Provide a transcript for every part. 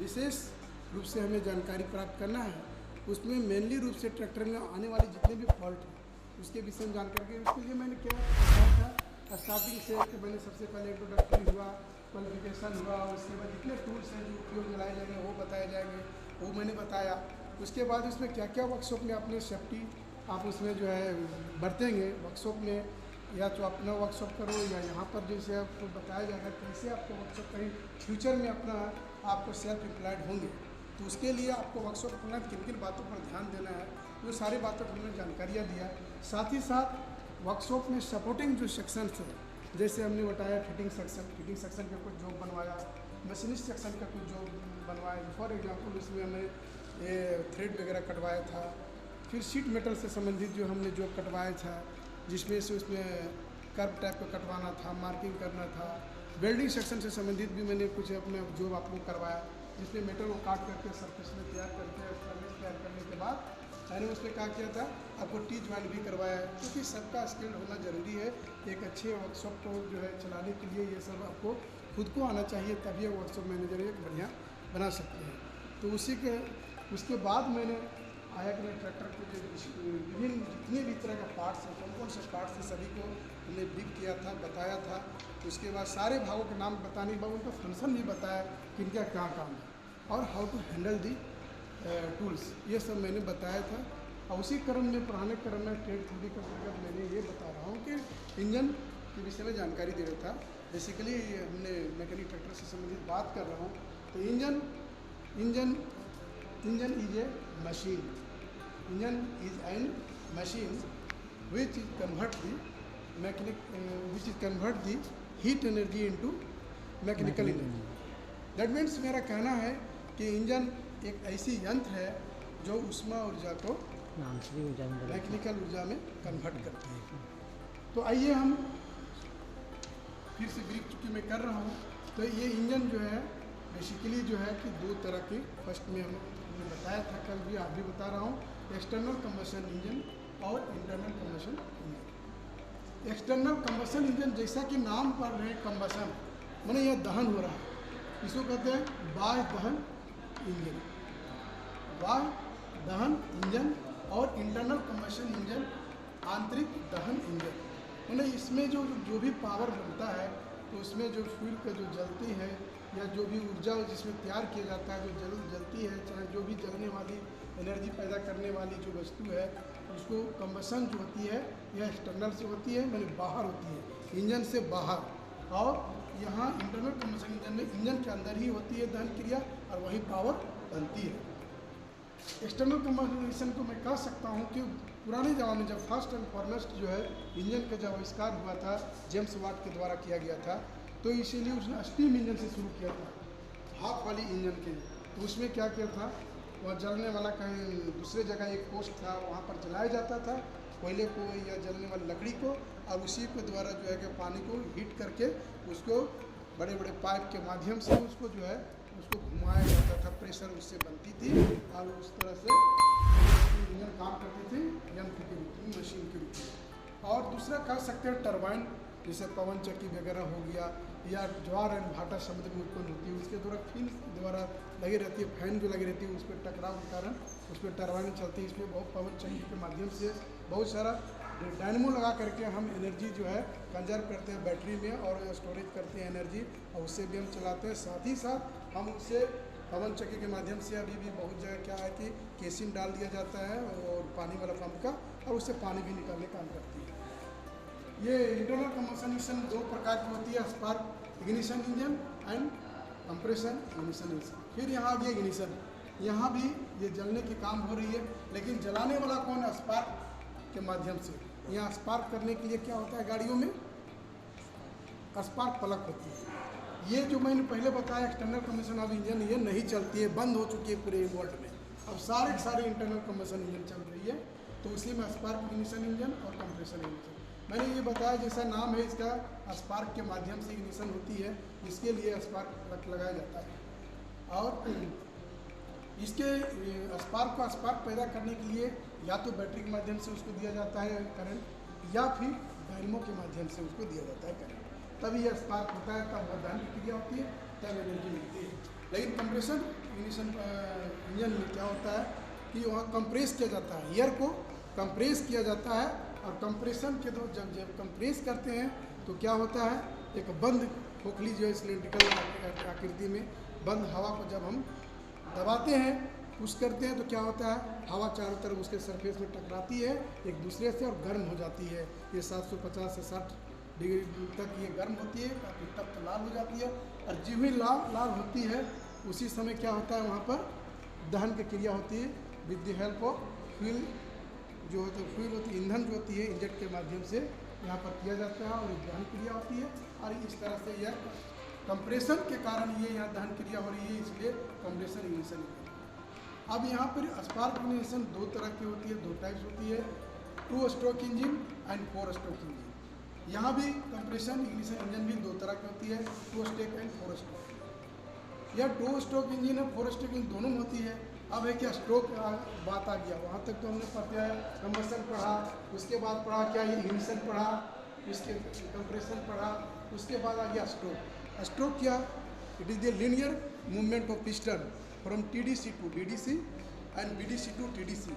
विशेष रूप से हमें जानकारी प्राप्त करना है। उसमें मेनली रूप से ट्रैक्टर में आने वाले जितने भी फॉल्ट हैं उसके विषय में जानकारी के उसके लिए मैंने क्या बताया था स्टार्टिंग से कि मैंने सबसे पहले इंट्रोडक्टरी हुआ, क्वालिफिकेशन हुआ, उसके बाद जितने टूल्स हैं जो उपयोग में लाए जाएंगे वो बताए जाएंगे, वो मैंने बताया। उसके बाद उसमें क्या क्या वर्कशॉप में अपने सेफ्टी आप उसमें जो है बरतेंगे वर्कशॉप में, या तो अपना वर्कशॉप करो या यहाँ पर जैसे आपको बताया जाएगा कैसे आपको वर्कशॉप कहीं फ्यूचर में अपना आपको सेल्फ एम्प्लॉयड होंगे, तो उसके लिए आपको वर्कशॉप करना किन किन बातों पर ध्यान देना है, वो सारी बातों पर हमने जानकारियाँ दिया। साथ ही साथ वर्कशॉप में सपोर्टिंग जो सेक्शंस है, जैसे हमने बताया फिटिंग सेक्शन का कुछ जॉब बनवाया, मशीनिस्ट सेक्शन का कुछ जॉब बनवाया। फॉर एग्जांपल उसमें हमने ये थ्रेड वगैरह कटवाया था, फिर शीट मेटल से संबंधित जो हमने जॉब कटवाया था, जिसमें से उसमें कर्व टाइप का कटवाना था, मार्किंग करना था। वेल्डिंग सेक्शन से संबंधित भी मैंने कुछ अपने जॉब आपको करवाया, जिसमें मेटल को काट करके सरफेस में तैयार करके फर्नेस तैयार करने के बाद मैंने उसमें क्या किया था आपको टी ज्वाइंट भी करवाया है, क्योंकि सबका स्किल्ड होना ज़रूरी है। एक अच्छे वर्कशॉप को जो है चलाने के लिए ये सब आपको खुद को आना चाहिए, तभी वर्कशॉप मैनेजर एक बढ़िया बना सकते हैं। तो उसी के उसके बाद मैंने आया कि मैं ट्रैक्टर के जो विभिन्न जितने भी तरह का पार्ट्स हैं, कौन कौन से पार्ट्स हैं, सभी को हमने ब्रीफ किया था, बताया था। उसके बाद सारे भागों के नाम बताने के बाद उनका फंक्शन भी बताया कि इनका क्या काम है और how to handle the tools, ये सब मैंने बताया था। और उसी क्रम में पुराने क्रम में ट्रेड थ्योरी के अंतर्गत मैंने ये बता रहा हूँ कि इंजन के विषय में जानकारी दे रहा था। बेसिकली हमने मैकेनिक ट्रैक्टर से संबंधित बात कर रहा हूँ। तो engine is a machine, engine is an machine which is convert the heat energy into mechanical energy. That means मेरा कहना है कि इंजन एक ऐसी यंत्र है जो ऊष्मा ऊर्जा को मैकेनिकल ऊर्जा में कन्वर्ट करती है। तो आइए हम फिर से ब्रीफ चूँकि मैं कर रहा हूँ, तो ये इंजन जो है बेसिकली जो है कि दो तरह के, फर्स्ट में हमने बताया था, कल भी आज भी बता रहा हूँ, एक्सटर्नल कंबशन इंजन और internal combustion engine. External combustion engine जैसा कि नाम पर रहे कंबशन माने यह दहन हो रहा है, इसको कहते हैं बाह्य दहन इंजन, बाह्य दहन इंजन। और इंटरनल कंबशन इंजन आंतरिक दहन इंजन, माने इसमें जो भी पावर बनता है, तो उसमें जो फ्यूल का जो जलती है या जो भी ऊर्जा जिसमें तैयार किया जाता है, जो जलती है, चाहे जो भी जलने वाली एनर्जी पैदा करने वाली जो वस्तु है, उसको कंबशन जो होती है यह एक्सटर्नल से होती है, माने बाहर होती है, इंजन से बाहर। और यहाँ इंटरनल कंबशन इंजन में इंजन के अंदर ही होती है दहन क्रिया और वही पावर बनती है। एक्सटर्नल कंबशन को मैं कह सकता हूँ कि पुराने ज़माने में जब फर्स्ट एंड फॉरमोस्ट जो है इंजन का जब आविष्कार हुआ था जेम्स वाट के द्वारा किया गया था, तो इसीलिए उसने स्टीम इंजन से शुरू किया था, भाप वाली इंजन के। तो उसमें क्या किया था, वह जलने वाला कहीं दूसरे जगह एक पोस्ट था, वहाँ पर जलाया जाता था कोयले को या जलने वाली लकड़ी को, और उसी के द्वारा जो है कि पानी को हीट करके उसको बड़े बड़े पाइप के माध्यम से उसको जो है उसको घुमाया जाता था, प्रेशर उससे बनती थी और उस तरह से इंजन काम करती थी यंत्र के रूप में, मशीन के रूप में। और दूसरा कह सकते हैं टरबाइन, जैसे पवन चक्की वगैरह हो गया, या ज्वार एंड भाटा समुद्र में उत्पन्न होती है, उसके द्वारा फिन द्वारा लगी रहती है, फैन जो लगी रहती है उस पर टकराव के कारण उस पर टरबाइन चलती है। इसमें बहुत पवन चक्की के माध्यम से बहुत सारा डायनमो लगा करके हम एनर्जी जो है कंजर्व करते हैं बैटरी में और स्टोरेज करते हैं एनर्जी, और उससे भी हम चलाते हैं। साथ ही साथ हम उससे पवन चक्की के माध्यम से अभी भी बहुत जगह क्या है कि केसिन डाल दिया जाता है और पानी वाला पंप का, और उससे पानी भी निकालने काम करती है। ये इंटरनल कंबशन इंजन दो प्रकार की होती है, spark ignition engine and compression ignition engine. फिर यहाँ भी इग्निशन, यहाँ भी ये जलने की काम हो रही है, लेकिन जलाने वाला कौन है, स्पार्क के माध्यम से। यहाँ स्पार्क करने के लिए क्या होता है, गाड़ियों में स्पार्क प्लग होती है। ये जो मैंने पहले बताया एक्सटर्नल कंबशन ऑफ इंजन, ये नहीं चलती है, बंद हो चुकी है पूरे वर्ल्ड में। अब सारे इंटरनल कंबशन इंजन चल रही है, तो उसी में स्पार्क इग्निशन इंजन और कंप्रेशन इंजन। मैंने ये बताया जैसा नाम है इसका, स्पार्क के माध्यम से इग्निशन होती है, इसके लिए स्पार्क प्लग लगाया जाता है। और इसके स्पार्क पैदा करने के लिए या तो बैटरी के माध्यम से उसको दिया जाता है करंट, या फिर डायनमो के माध्यम से उसको दिया जाता है करंट, तभी यह स्पार्क होता है, तब वह दहन की क्रिया होती है, तब एनर्जी मिलती है। लेकिन कंप्रेशन इग्निशन इंजन में क्या होता है कि वहाँ कंप्रेस किया जाता है, एयर को कंप्रेस किया जाता है, और कंप्रेशन के दो जब कंप्रेस करते हैं तो क्या होता है, एक बंद खोखली जो है सिलेंड्रिकल आकृति में बंद हवा को जब हम दबाते हैं, पुश करते हैं, तो क्या होता है, हवा चारों तरफ उसके सरफेस में टकराती है एक दूसरे से और गर्म हो जाती है। ये 750 से 60 डिग्री तक ये गर्म होती है, काफ़ी तप्त लाल हो जाती है, और जो भी लाल होती है उसी समय क्या होता है, वहाँ पर दहन की क्रिया होती है with the help of fuel, जो होता है फ्यूल होती है, ईंधन जो होती है इंजेक्ट के माध्यम से यहाँ पर किया जाता है, और एक दहन क्रिया होती है, और इस तरह से यह कंप्रेशन के कारण ये यहाँ दहन क्रिया हो रही है, इसलिए कंप्रेशन इग्निशन। अब यहाँ पर स्पार्क इग्निशन दो तरह की होती है, दो टाइप्स होती है, 2 stroke engine and 4 stroke engine. यहाँ भी कंप्रेशन इग्निशन इंजन भी दो तरह की होती है, 2 स्ट्रोक एंड 4 स्ट्रोक। यह 2 स्ट्रोक इंजन और 4 स्ट्रोक इंजन दोनों होती है। अब है क्या स्ट्रोक बात आ गया, वहाँ तक तो हमने पढ़ा है, कंबशन पढ़ा, उसके बाद पढ़ा क्या ये इग्निशन पढ़ा, उसके कंप्रेशन पढ़ा, उसके बाद आ गया स्ट्रोक। स्ट्रोक क्या, it is the linear movement of piston from TDC to BDC and BDC to TDC,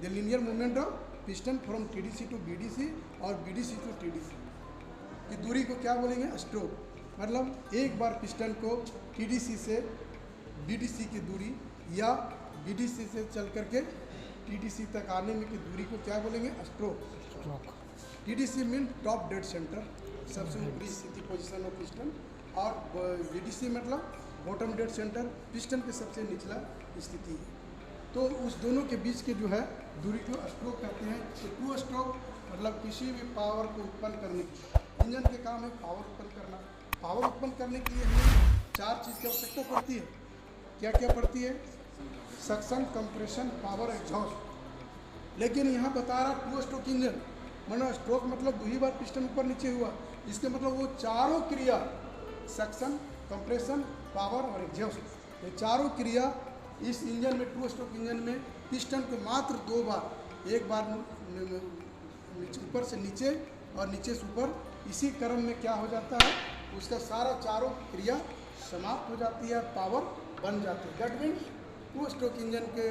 the linear movement of piston from TDC to BDC और BDC to TDC की दूरी को क्या बोलेंगे, स्ट्रोक। मतलब एक बार पिस्टन को TDC से BDC की दूरी या BDC से चल करके TDC तक आने में की दूरी को क्या बोलेंगे, stroke. TDC mean top dead centre, सबसे ऊपरी स्थिति पोजीशन ऑफ पिस्टन, और BDC मतलब बॉटम डेड सेंटर, पिस्टन के सबसे निचला स्थिति है। तो उस दोनों के बीच के जो है दूरी को स्ट्रोक कहते हैं। तो 2 स्ट्रोक मतलब किसी भी पावर को उत्पन्न करने की, इंजन के काम है पावर उत्पन्न करना। पावर उत्पन्न करने के लिए हमें 4 चीज़ की आवश्यकता पड़ती है। क्या क्या पड़ती है, सक्शन, कंप्रेशन, पावर, एग्जॉस्ट। लेकिन यहाँ बता रहा 2 स्ट्रोक इंजन, मतलब स्ट्रोक मतलब 2 ही बार पिस्टन ऊपर नीचे हुआ, इसके मतलब वो चारों क्रिया सक्शन, कंप्रेशन, पावर और एग्जॉस्ट, ये चारों क्रिया इस इंजन में 2 स्ट्रोक इंजन में पिस्टन को मात्र 2 बार, एक बार ऊपर से नीचे और नीचे से ऊपर, इसी क्रम में क्या हो जाता है, उसका सारा चारों क्रिया समाप्त हो जाती है, पावर बन जाती है। दैट मीन्स 2 स्ट्रोक इंजन के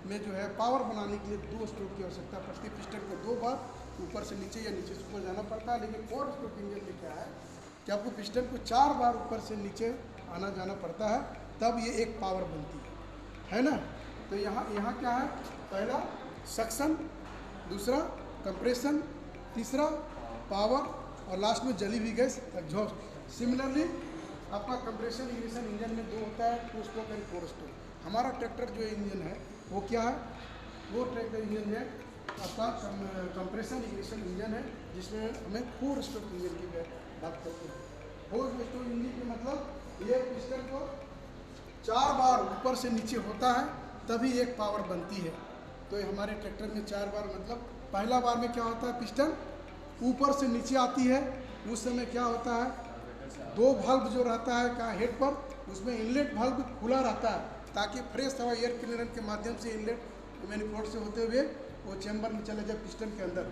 में जो है पावर बनाने के लिए 2 स्ट्रोक की आवश्यकता पड़ती है। पिस्टन को 2 बार ऊपर से नीचे या नीचे से ऊपर जाना पड़ता है। लेकिन 4 स्ट्रोक इंजन में क्या है कि आपको पिस्टन को 4 बार ऊपर से नीचे आना जाना पड़ता है, तब ये एक पावर बनती है ना। तो यहाँ क्या है, पहला सक्शन, दूसरा कंप्रेशन, तीसरा पावर, और लास्ट में जली हुई गैस एग्जॉस्ट। सिमिलरली आपका कंप्रेशन इग्निशन इंजन में 2 होता है, 2 स्ट्रोक एंड 4 स्ट्रोक। हमारा ट्रैक्टर जो इंजन है वो क्या है, वो ट्रैक्टर इंजन है आपका कंप्रेशन इग्निशन इंजन है, जिसमें हमें 4 स्ट्रोक इंजन की बात करते हैं। 4 स्ट्रोक इंजन के मतलब ये पिस्टन को 4 बार ऊपर से नीचे होता है तभी एक पावर बनती है। तो हमारे ट्रैक्टर में 4 बार मतलब पहला बार में क्या होता है, पिस्टन ऊपर से नीचे आती है, उस समय क्या होता है, 2 वाल्व जो रहता है का हेड पर, उसमें इनलेट वाल्व खुला रहता है ताकि फ्रेश हवा एयर क्लीनर के माध्यम से इनलेट मैनिफोल्ड से होते हुए वो चैम्बर में चला जाए पिस्टन के अंदर,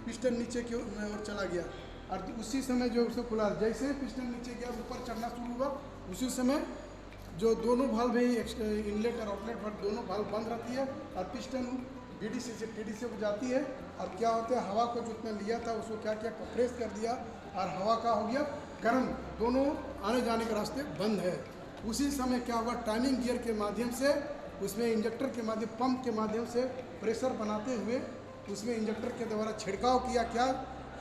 पिस्टन नीचे की ओर चला गया, और उसी समय जो उसको खुला, जैसे पिस्टन नीचे गया ऊपर चढ़ना शुरू हुआ, उसी समय जो दोनों वाल्व है इनलेट और आउटलेट पर दोनों वाल्व बंद रहती है, और पिस्टन BDC से TDC को जाती है, और क्या होता है, हवा को जो उसने लिया था उसको क्या किया, कंप्रेस कर दिया, और हवा का हो गया गर्म, दोनों आने जाने के रास्ते बंद है। उसी समय क्या हुआ, टाइमिंग गियर के माध्यम से उसमें इंजेक्टर के माध्यम, पंप के माध्यम से प्रेशर बनाते हुए उसमें इंजेक्टर के द्वारा छिड़काव किया, क्या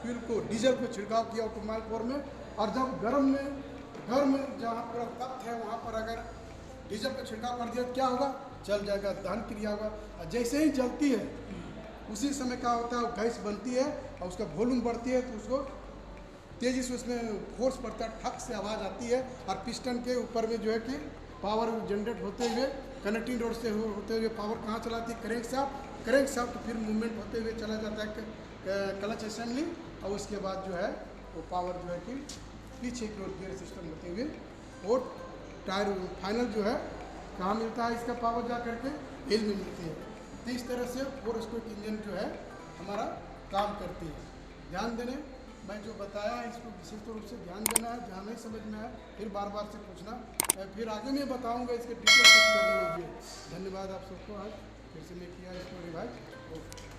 फ्यूल को, डीजल को छिड़काव किया ऑटोमोबाइल फोर में, और जब गर्म जहाँ पूरा तप्त है वहाँ पर अगर डीजल का छिड़काव कर दिया क्या होगा, जल जाएगा, दहन क्रिया होगा, और जैसे ही जलती है उसी समय क्या होता है, गैस बनती है और उसका वॉल्यूम बढ़ती है, तो उसको तेज़ी से उसमें फोर्स पड़ता है, ठक से आवाज़ आती है, और पिस्टन के ऊपर में जो है कि पावर जनरेट होते हुए कनेक्टिंग रोड से होते हुए पावर कहाँ चलाती है, करेंट शाफ्ट फिर मूवमेंट होते हुए चला जाता है क्लच असेंबली, और उसके बाद जो है वो पावर जो है कि पीछे की ओर गियर सिस्टम होते हुए और टायर फाइनल जो है कहाँ मिलता है, इसका पावर जा करके व्हील में मिलती है। तो इस तरह से 4 स्ट्रोक इंजन जो है हमारा काम करती है। ध्यान देने मैं जो बताया है इसको विशेष रूप से ध्यान देना है, जहाँ नहीं समझ में आया फिर बार बार से पूछना, फिर आगे मैं बताऊँगा इसके डिटेल करनी होगी। धन्यवाद आप सबको, आज फिर से मैं किया इसको रिवाइज। ओके।